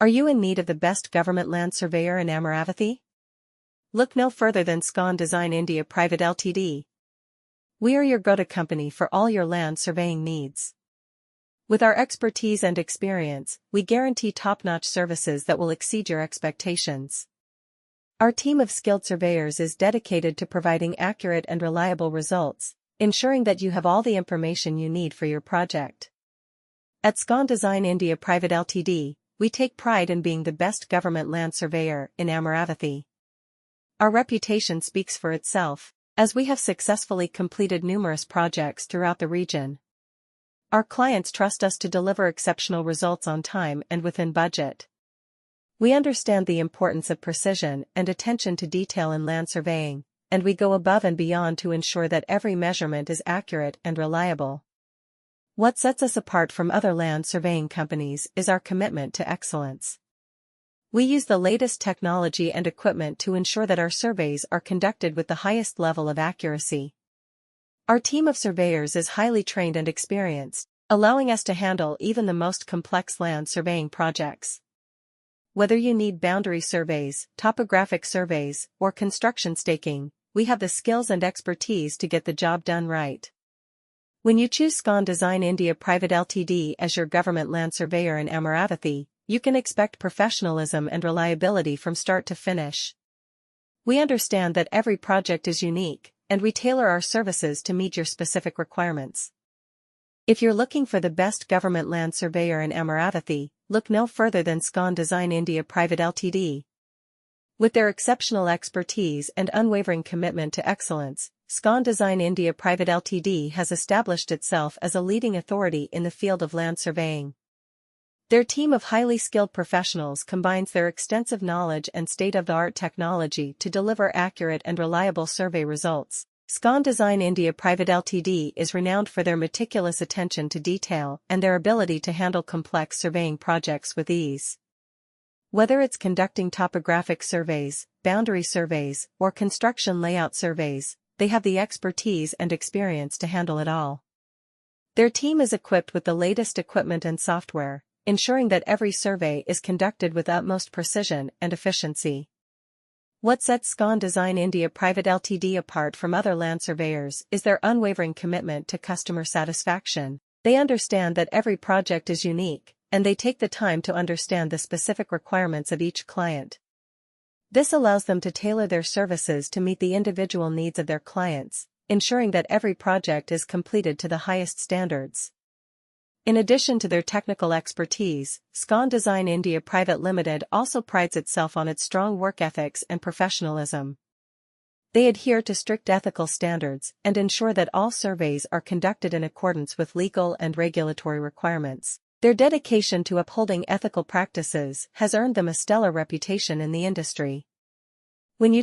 Are you in need of the best government land surveyor in Amaravathi? Look no further than Scon Design India Pvt Ltd. We are your go-to company for all your land surveying needs. With our expertise and experience, we guarantee top-notch services that will exceed your expectations. Our team of skilled surveyors is dedicated to providing accurate and reliable results, ensuring that you have all the information you need for your project. At Scon Design India Pvt Ltd, we take pride in being the best government land surveyor in Amaravathi. Our reputation speaks for itself, as we have successfully completed numerous projects throughout the region. Our clients trust us to deliver exceptional results on time and within budget. We understand the importance of precision and attention to detail in land surveying, and we go above and beyond to ensure that every measurement is accurate and reliable. What sets us apart from other land surveying companies is our commitment to excellence. We use the latest technology and equipment to ensure that our surveys are conducted with the highest level of accuracy. Our team of surveyors is highly trained and experienced, allowing us to handle even the most complex land surveying projects. Whether you need boundary surveys, topographic surveys, or construction staking, we have the skills and expertise to get the job done right. When you choose Scon Design India Pvt Ltd as your government land surveyor in Amaravathi, you can expect professionalism and reliability from start to finish. We understand that every project is unique, and we tailor our services to meet your specific requirements. If you're looking for the best government land surveyor in Amaravathi, look no further than Scon Design India Pvt Ltd. With their exceptional expertise and unwavering commitment to excellence, Scon Design India Pvt Ltd has established itself as a leading authority in the field of land surveying. Their team of highly skilled professionals combines their extensive knowledge and state-of-the-art technology to deliver accurate and reliable survey results. Scon Design India Pvt Ltd is renowned for their meticulous attention to detail and their ability to handle complex surveying projects with ease. Whether it's conducting topographic surveys, boundary surveys, or construction layout surveys, they have the expertise and experience to handle it all. Their team is equipped with the latest equipment and software, ensuring that every survey is conducted with utmost precision and efficiency. What sets Scon Design India Pvt Ltd apart from other land surveyors is their unwavering commitment to customer satisfaction. They understand that every project is unique, and they take the time to understand the specific requirements of each client. This allows them to tailor their services to meet the individual needs of their clients, ensuring that every project is completed to the highest standards. In addition to their technical expertise, Scon Design India Pvt Ltd also prides itself on its strong work ethics and professionalism. They adhere to strict ethical standards and ensure that all surveys are conducted in accordance with legal and regulatory requirements. Their dedication to upholding ethical practices has earned them a stellar reputation in the industry. When you